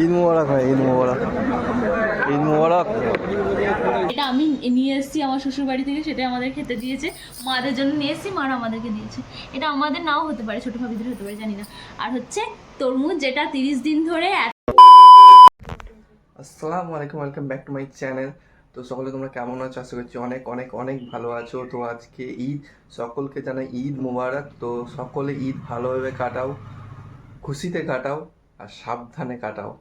ঈদ মোবারক ভাই, ঈদ মোবারক, ঈদ মোবারক। এটা আমি নিয়ে এসেছি আমার শ্বশুর বাড়ি থেকে, সেটা আমাদের খেতে দিয়েছে। মাদের জন্য নিয়ে এসেছি, মারা আমাদেরকে দিয়েছে। এটা আমাদের নাও হতে পারে, ছোটো ভাবিদের হতে পারে, জানি না। আর হচ্ছে তরমুজ, যেটা 30 দিন ধরে। আসসালামু আলাইকুম, welcome back to my channel. তো সকলে তোমরা কেমন আছো? আশা করছি অনেক অনেক অনেক ভালো আছো। তো আজকে ঈদ, সকলকে জানাই ঈদ মোবারক। তো সকলে ঈদ ভালোভাবে কাটাও, খুশিতে কাটাও আর সাবধানে কাটাও।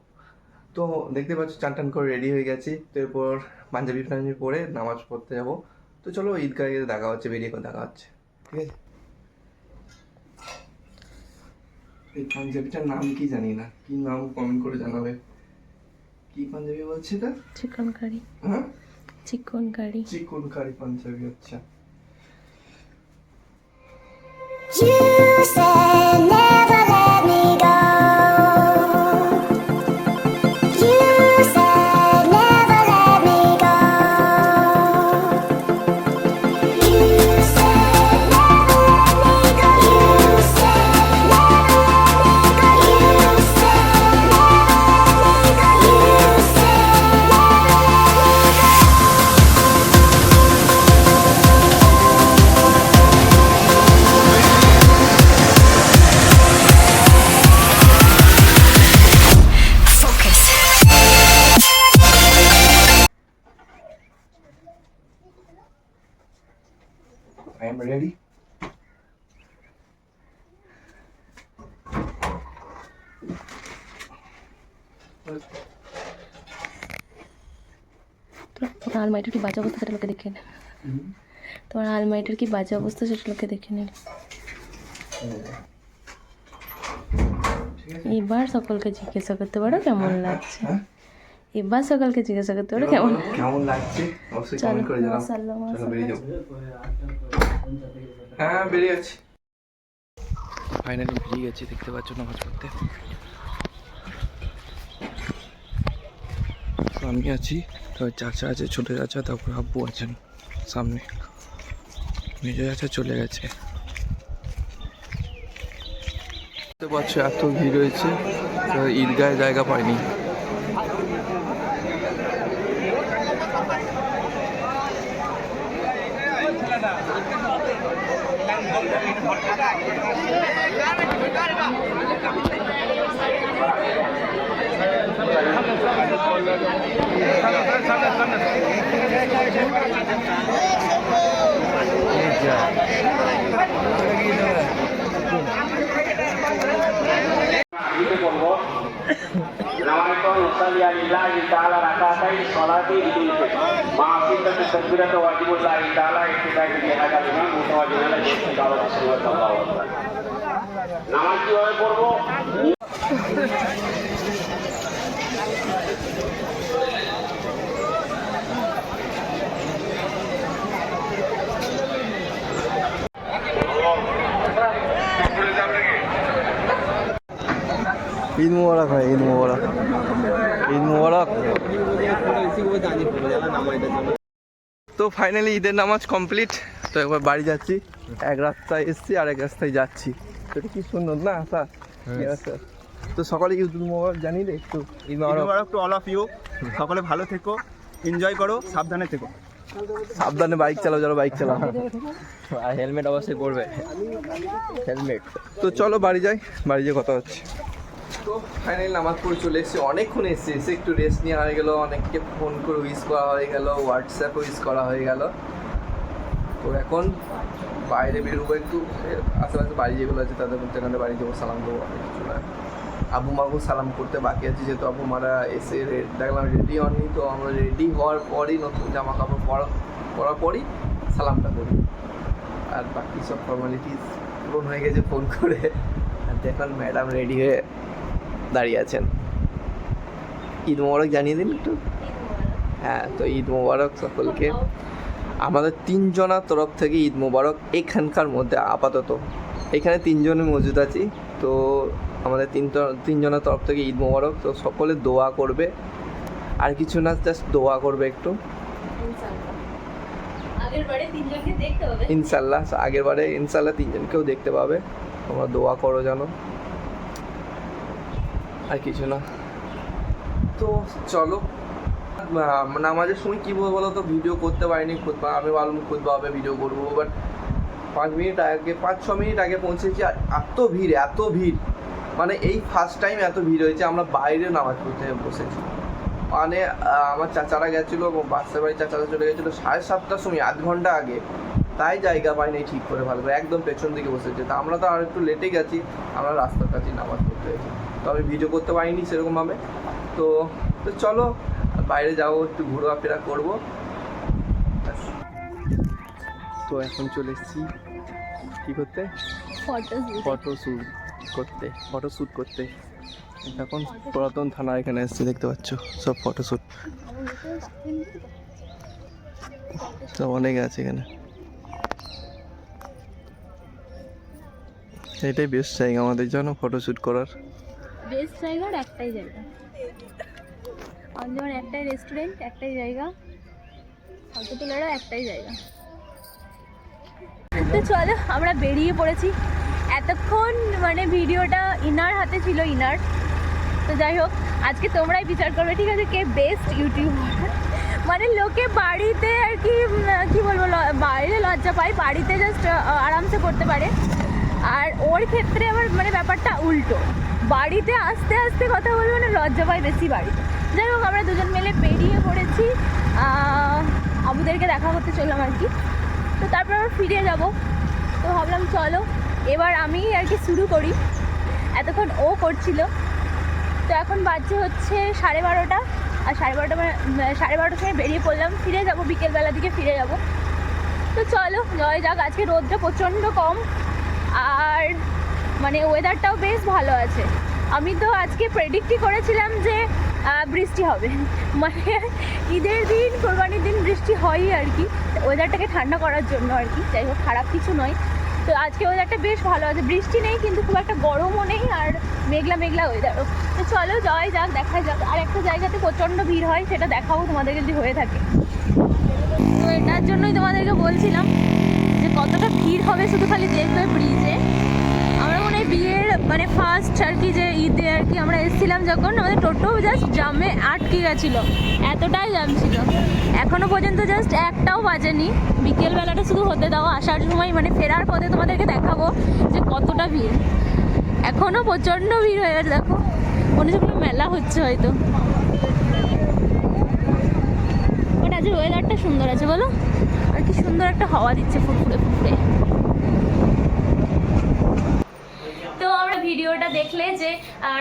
তো দেখতে পাচ্ছ চান টান করে রেডি হয়ে গেছি। তো এরপর পাঞ্জাবি ফাঞ্জাবি পরে নামাজ পড়তে যাবো। তো চলো ঈদগাহে দেখা হচ্ছে, বেরিয়ে করে দেখা হচ্ছে, ঠিক আছে? এই পাঞ্জাবিটার নাম কি জানি না, কি নাম কমেন্ট করে জানাবে। কি পাঞ্জাবি বলছে এটা? চিকন কারি। হ্যাঁ, চিকন কারি। চিকন কারি পাঞ্জাবি। আচ্ছা, You said never let me go. You said never let me go. You said never let me go. You said never let me go. You said never let me go. You I am ready. তোমার আলমারিটার কি বাজে অবস্থা সেটা লোকে দেখে নে। তোমার আলমারিটার কি বাজে অবস্থা সেটা লোকে দেখে নে। এবার সকলকে জিজ্ঞাসা করতে পারো কেমন লাগছে। এবার সকালকে জিজ্ঞাসা করতে পারো কেমন কেমন লাগছে অবশ্যই কমেন্ট করে জানাও। চলো বেরিয়ে যাও। হ্যাঁ, বেরিয়ে গেছি, ফাইনালি বেরিয়ে গেছি। দেখতে পাচ্ছ নামাজ পড়তে। তো আমি আছি, তবে চাচা আছে, ছোট চাচা, তারপর আব্বু আছেন সামনে। মেজো চাচা চলে গেছে। দেখতে পাচ্ছ এত ভিড় হয়েছে, তো ঈদগাহে জায়গা পাইনি। Nawaitu usalli lillahi ta'ala rak'atain sholati idul fitr. Ma'asita takbiratu wajibullahi ta'ala ittiba'i jihadal imam mutawajjihan ila istiqamati sallallahu alaihi wasallam. নামাজ কিভাবে পড়বো? ঈদ মোবারক ভাই, ঈদ মোবারক, ঈদ মোবারক। তো ফাইনালি ঈদের নামাজ কমপ্লিট। তো একবার বাড়ি যাচ্ছি, এক রাস্তায় এসছি আর এক রাস্তায় যাচ্ছি। তো এটা কি সুন্দর না? তো সকালে ঈদ মোবারক জানি রে একটু। ঈদ মোবারক টু অল অফ ইউ। সকলে ভালো থেকো, এনজয় করো, সাবধানে থেকো। সাবধানে বাইক চালাও, যারা বাইক চালাও, আর হেলমেট অবশ্যই পরবে, হেলমেট। তো চলো বাড়ি যাই, বাড়ি যেয়ে কথা হচ্ছে। তো ফাইনালি নামাজ পড়ে চলে এসেছি। অনেকক্ষণ এসে একটু রেস্ট নেওয়া হয়ে গেলো, অনেককে ফোন করে উইশ করা হয়ে গেল, হোয়াটসঅ্যাপ উইশ করা হয়ে গেল। তো এখন বাইরে বেরোবো, একটু আশেপাশে বাড়ি যেগুলো আছে তাদের মধ্যে এখানে বাড়ি যাবো, সালাম দেবো। অনেক কিছু না, আবু মাকেও সালাম করতে বাকি আছে, যেহেতু আবু মারা এসে দেখলাম রেডি হননি। তো আমরা রেডি হওয়ার পরই, নতুন জামা কাপড় পরার পরই সালামটা করি। আর বাকি সব ফর্মালিটিস পূরণ হয়ে গেছে ফোন করে। আর দেখুন ম্যাডাম রেডি হয়ে দাঁড়িয়ে আছেন। ঈদ মোবারক জানিয়ে দিন একটু। হ্যাঁ, তো ঈদ মোবারক সকলকে। আমাদের তিনজনার তরফ থেকে ঈদ মোবারক। এখানকার মধ্যে আপাতত এখানে তিনজনে মজুদ আছি। তো আমাদের তিনজনের তরফ থেকে ঈদ মোবারক। তো সকলে দোয়া করবে, আর কিছু না, জাস্ট দোয়া করবে একটু। ইনশাল্লাহ আগের বারে ইনশাল্লাহ তিনজনকেও দেখতে পাবে। তোমরা দোয়া করো জানো, আর কিছু না। তো চলো, নামাজের সময় কী বলবো বলো তো, ভিডিও করতে পারিনি। আমি ভাবলাম খুদভাবে ভিডিও করবো, বাট 5 মিনিট আগে 5-6 মিনিট আগে পৌঁছেছি, আর এত ভিড়, মানে এই ফার্স্ট টাইম এত ভিড় হয়েছে। আমরা বাইরে নামাজ পড়তে বসেছি, মানে আমার চাচারা গেছিলো, বাচ্চার বাড়ির চাচারা চলে গেছিলো 7:30টার সময়, 1 ঘন্টা আগে, তাই জায়গা পাইনি ঠিক করে ভালো করে, একদম পেছন দিকে বসেছে। তা আমরা তো আর একটু লেটে গেছি, আমরা রাস্তার কাছেই নামাজ পড়তে হয়েছি। তো আমি ভিডিও করতে পারিনি সেরকমভাবে। তো চলো বাইরে যাবো, একটু ঘোরাফেরা করবো। তো এখন চলে এসেছি কী করতে, ফটোশ্যুট করতে। এখন পুরাতন থানা এখানে এসেছি, দেখতে পাচ্ছ সব ফটোশ্যুট সব অনেক আছে এখানে। এটাই বেস্ট জায়গা আমাদের জন্য ফটোশ্যুট করার। বেস্ট জায়গার একটাই জায়গা, আমাদের যেমন একটাই রেস্টুরেন্ট, একটাই জায়গা, ফটো তোলারও একটাই জায়গা। তো চলো আমরা বেরিয়ে পড়েছি। এতক্ষণ মানে ভিডিওটা ইনার হাতে ছিল, ইনার। তো যাই হোক, আজকে তোমরাই বিচার করবে, ঠিক আছে, কে বেস্ট ইউটিউবার। মানে লোকে বাড়িতে আর কি কী বলবো, বাইরে লজ্জা পায়, বাড়িতে জাস্ট আরামসে করতে পারে। আর ওর ক্ষেত্রে আবার মানে ব্যাপারটা উল্টো, বাড়িতে আস্তে আস্তে কথা বলবো না, লজ্জা পায় বেশি বাড়িতে। যাই হোক, আমরা দুজন মিলে বেরিয়ে পড়েছি, আবুদেরকে দেখা করতে চললাম আর কি। তো তারপর আবার ফিরে যাব। তো ভাবলাম চলো এবার আমি আর কি শুরু করি, এতক্ষণ ও করছিল। তো এখন বাজছে হচ্ছে 12:30, আর 12:30 মানে 12:30টার সময় বেরিয়ে পড়লাম, ফিরে যাব বিকেলবেলা দিকে ফিরে যাব। তো চলো জয় যাক। আজকে রোদটা প্রচণ্ড কম, আর মানে ওয়েদারটাও বেশ ভালো আছে। আমি তো আজকে প্রেডিক্টই করেছিলাম যে বৃষ্টি হবে, মানে ঈদের দিন, কোরবানির দিন বৃষ্টি হয়ই আর কি, ওয়েদারটাকে ঠান্ডা করার জন্য আর কি। যাই হোক, খারাপ কিছু নয়। তো আজকে ওয়েদারটা বেশ ভালো আছে, বৃষ্টি নেই কিন্তু খুব একটা গরমও নেই, আর মেঘলা মেঘলা ওয়েদারও। তো চলো যাওয়াই যাক, দেখা যাক। আর একটা জায়গাতে প্রচণ্ড ভিড় হয়, সেটা দেখাবো তোমাদেরকে যদি হয়ে থাকে। তো এটার জন্যই তোমাদেরকে বলছিলাম যে কতটা ভিড় হবে, শুধু খালি দেখবে ব্রিজে। আমরা মনে হয় বিয়ের মানে ফার্স্ট আর কি যে ঈদে আর কি আমরা এসেছিলাম যখন, আমাদের টোটো জাস্ট জামে আটকে গেছিলো, এতটাই জাম ছিল। এখনও পর্যন্ত জাস্ট একটাও বাজেনি, বিকেলবেলাটা শুধু হতে দাও, আসার সময় মানে ফেরার পথে তোমাদেরকে দেখাবো যে কতটা ভিড়। এখনও প্রচণ্ড ভিড় হয়ে গেছে, দেখো মনে হচ্ছে কোনো মেলা হচ্ছে হয়তো। বাট আজকে ওয়েদারটা সুন্দর আছে বলো, আর কি সুন্দর একটা হাওয়া দিচ্ছে ফুরফুরে ফুরফুরে। তো আমরা ভিডিওটা দেখলে যে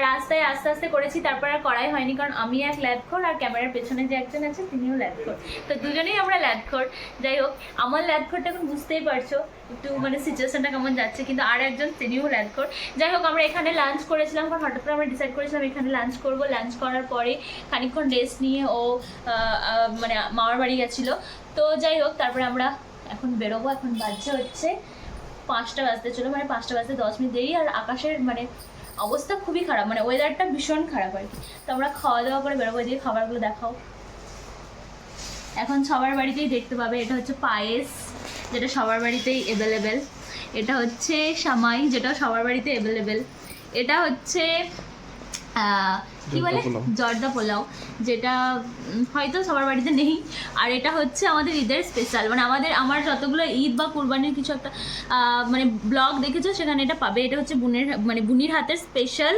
রাস্তায় আস্তে আস্তে করেছি, তারপর আর করাই হয়নি, কারণ আমি এক ল্যাদখোর আর ক্যামেরার পেছনে যে একজন আছে তিনিও ল্যাদখোর। তো দুজনেই আমরা ল্যাদখোর। যাই হোক, আমার ল্যাদখোরটা এখন বুঝতেই পারছো একটু মানে সিচুয়েশনটা কেমন যাচ্ছে, কিন্তু আর একজন তিনিও ল্যাদখোর। যাই হোক, আমরা এখানে লাঞ্চ করেছিলাম, কারণ হঠাৎ করে আমরা ডিসাইড করেছিলাম এখানে লাঞ্চ করবো। লাঞ্চ করার পরে খানিকক্ষণ রেস্ট নিয়ে ও মানে মামার বাড়ি গেছিলো। তো যাই হোক, তারপরে আমরা এখন বেরোবো। এখন বাজছে হচ্ছে 5টা বাজতে চলো, মানে 5টা বাজতে 10 মিনিট দেরি। আর আকাশের মানে অবস্থা খুবই খারাপ, মানে ওয়েদারটা ভীষণ খারাপ আর কি। তো আমরা খাওয়া দাওয়া করে বেরোবো। দিয়ে খাবারগুলো দেখাও, এখন সবার বাড়িতেই দেখতে পাবে। এটা হচ্ছে পায়েস, যেটা সবার বাড়িতেই অ্যাভেলেবেল। এটা হচ্ছে সামাই, যেটা সবার বাড়িতে অ্যাভেলেবেল। এটা হচ্ছে কি বলে জর্দা পোলাও, যেটা হয়তো সবার বাড়িতে নেই। আর এটা হচ্ছে আমাদের ঈদের স্পেশাল, মানে আমার যতগুলো ঈদ বা কুরবানির কিছু একটা মানে ব্লগ দেখেছো সেখানে এটা পাবে। এটা হচ্ছে বুনির হাতের স্পেশাল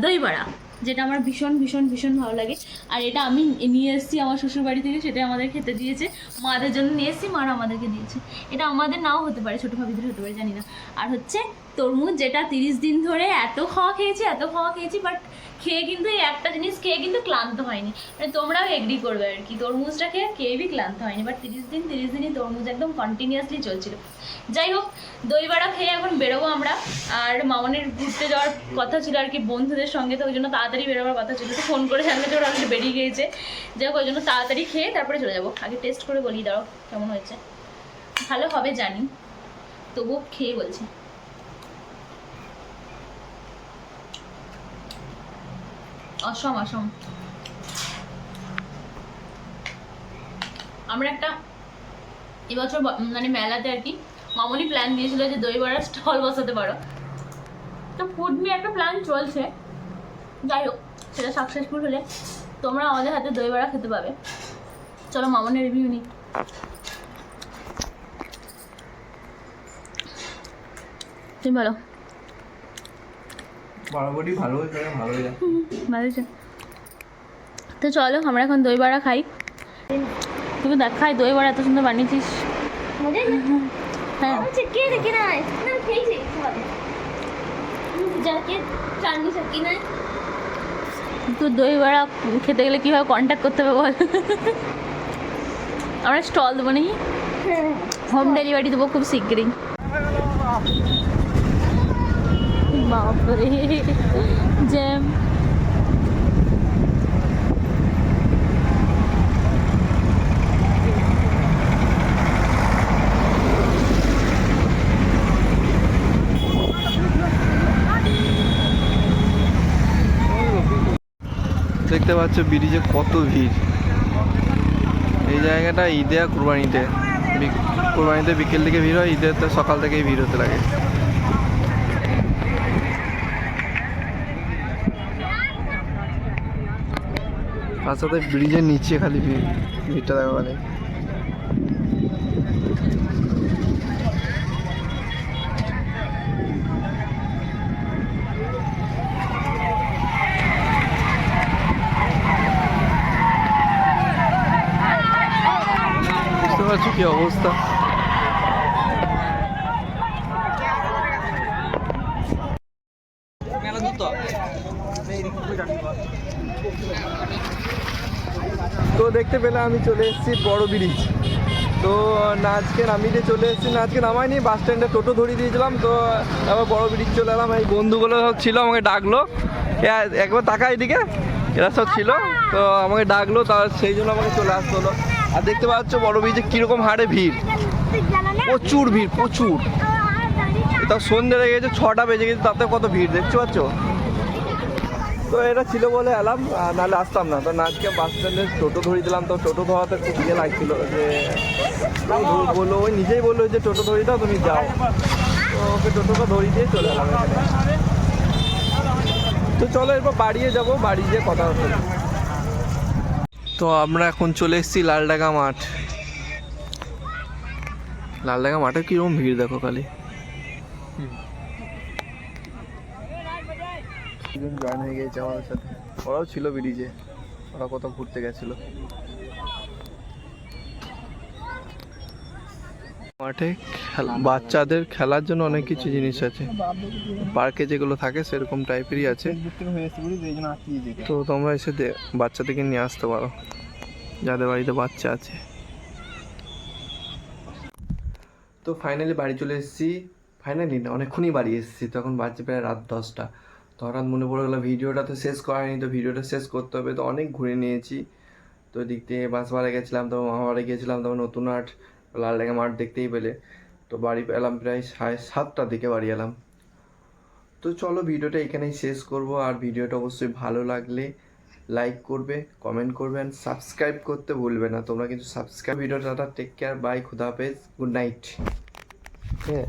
দই বড়া, যেটা আমার ভীষণ ভীষণ ভীষণ ভালো লাগে। আর এটা আমি নিয়ে এসেছি আমার শ্বশুরবাড়ি থেকে, সেটা আমাদের খেতে দিয়েছে, মাদের জন্য নিয়ে এসেছি, মারা আমাদেরকে দিয়েছে। এটা আমাদের নাও হতে পারে, ছোটো ভাবিদের হতে পারে, জানি না। আর হচ্ছে তরমুজ, যেটা 30 দিন ধরে এত খাওয়া খেয়েছি, বাট খেয়ে কিন্তু এই একটা জিনিস খেয়ে কিন্তু ক্লান্ত হয়নি। মানে তোমরাও এগ্রি করবে আর কি, তরমুজটা খেয়ে কেউই ক্লান্ত হয়নি। বাট 30 দিনই তরমুজ একদম কন্টিনিউয়াসলি চলছিল। যাই হোক, দই বড়া খেয়ে এখন বেরোবো আমরা। আর মামনের ঘুরতে যাওয়ার কথা ছিল আর কি বন্ধুদের সঙ্গে, তো ওই জন্য তাড়াতাড়ি বেরোবার কথা ছিল। তো ফোন করে জানলে তো ওরা অলরেডি বেরিয়ে গিয়েছে। যাই হোক, ওই জন্য তাড়াতাড়ি খেয়ে তারপরে চলে যাবো। আগে টেস্ট করে বলি, দাঁড়াও কেমন হয়েছে। ভালো হবে জানি, তবুও খেয়ে বলছি। অসম। আমরা একটা এবছর মানে মেলাতে আর কি মামনি প্ল্যান দিয়েছিল যে দই বড়ার স্টল বসাতে পারো। তো ফুড নিয়ে একটা প্ল্যান চলছে, যাই হোক সেটা সাকসেসফুল হলে তোমরা আমাদের হাতে দই বড়া খেতে পাবে। চলো মামনের রিভিউ নিই। তুমি বলো। বরাবরই ভালো হয়েছে, ভালো হয়ে যায়। ভালো হয়েছে। তো চলো আমরা এখন দই বড়া খাই। তুমি দেখাই দই বড়া এত সুন্দর বানিয়েছিস। হ্যাঁ তো দই বড়া খেতে গেলে কীভাবে কন্ট্যাক্ট করতে হবে বল? আমরা স্টল দেবো নাকি, হোম ডেলিভারি দেবো খুব শীঘ্রই। বাপরে জ্যাম। দেখতে পাচ্ছ ব্রিজে কত ভিড়। এই জায়গাটা ঈদে আর কুরবানিতে, কুরবানিতে বিকেল থেকে ভিড় হয়, ঈদের তো সকাল থেকেই ভিড় হতে লাগে। আর সাথে ব্রিজের নিচে খালি ভিড়টা দেখা মানে বুঝতে পারছো কি অবস্থা। তো দেখতে পেলে আমি চলে এসেছি বড় ব্রিজ। তো আজকে নামিয়ে চলে এসেছি, আজকে নামাইনি, বাস স্ট্যান্ডে টোটো ধরিয়ে দিয়েছিলাম। তো আবার বড় ব্রিজ চলে এলাম। এই বন্ধুগুলো সব ছিল, আমাকে ডাকলো, একবার তাকা এদিকে, এরা সব ছিল, তো আমাকে ডাকলো, তার সেই জন্য আমাকে চলে আসতে হলো। আর দেখতে পাচ্ছ বড় ব্রিজে কীরকম হারে ভিড়, প্রচুর ভিড় প্রচুর। তাও সন্ধ্যে লেগে গেছে, 6টা বেজে গেছে, তাতে কত ভিড় দেখতে পাচ্ছ। তো এটা ছিল বলে এলাম, নাহলে আসতাম না। তো আজকে বাস স্ট্যান্ডে টোটো ধরিয়ে দিলাম। তো টোটো ধরাতে খুব ইয়ে লাগছিল, যে বললো, ওই নিজেই বললো যে টোটো ধরিয়ে দাও, তুমি যাও। তো ওকে টোটোটা ধরিয়ে দিয়ে চলে এলাম এখানে। তো চলো এরপর বাড়িয়ে যাবো, বাড়ি গিয়ে কথা হচ্ছে। তো আমরা এখন চলে এসেছি লালডাঙ্গা মাঠ। লালডাঙ্গা মাঠে কীরকম ভিড় দেখো খালি। জয়েন হয়ে গেছে আমাদের সাথে, ওরাও ছিল ব্রিজে, ওরা কোথাও ঘুরতে গেছিল। মাঠে বাচ্চাদের খেলার জন্য অনেক কিছু জিনিস আছে, পার্কে যেগুলো থাকে সেরকম টাইপেরই আছে। তো তোমরা এসে বাচ্চাদেরকে নিয়ে আসতে পারো, যাদের বাড়িতে বাচ্চা আছে। তো ফাইনালি বাড়ি চলে এসেছি, ফাইনালি না অনেকক্ষণই বাড়ি এসেছি। তখন বাজছে প্রায় রাত 10টা। তো হঠাৎ মনে পড়ে গেলো ভিডিওটা তো শেষ করায়নি, তো ভিডিওটা শেষ করতে হবে। তো অনেক ঘুরে নিয়েছি। তো দিক থেকে বাঁশবাড়ে গেছিলাম, তো মামাবাড়ি গিয়েছিলাম, তারপর নতুন হাট, লালডাঙ্গা মাঠ দেখতেই পেলে। তো বাড়ি এলাম প্রায় 7:30টার দিকে বাড়ি এলাম। তো চলো ভিডিওটা এখানেই শেষ করব। আর ভিডিওটা অবশ্যই ভালো লাগলে লাইক করবে, কমেন্ট করবে, অ্যান্ড সাবস্ক্রাইব করতে ভুলবে না তোমরা কিন্তু সাবস্ক্রাইব। ভিডিওটা টেক কেয়ার, বাই, খুদা হাফেজ, গুড নাইট। হ্যাঁ।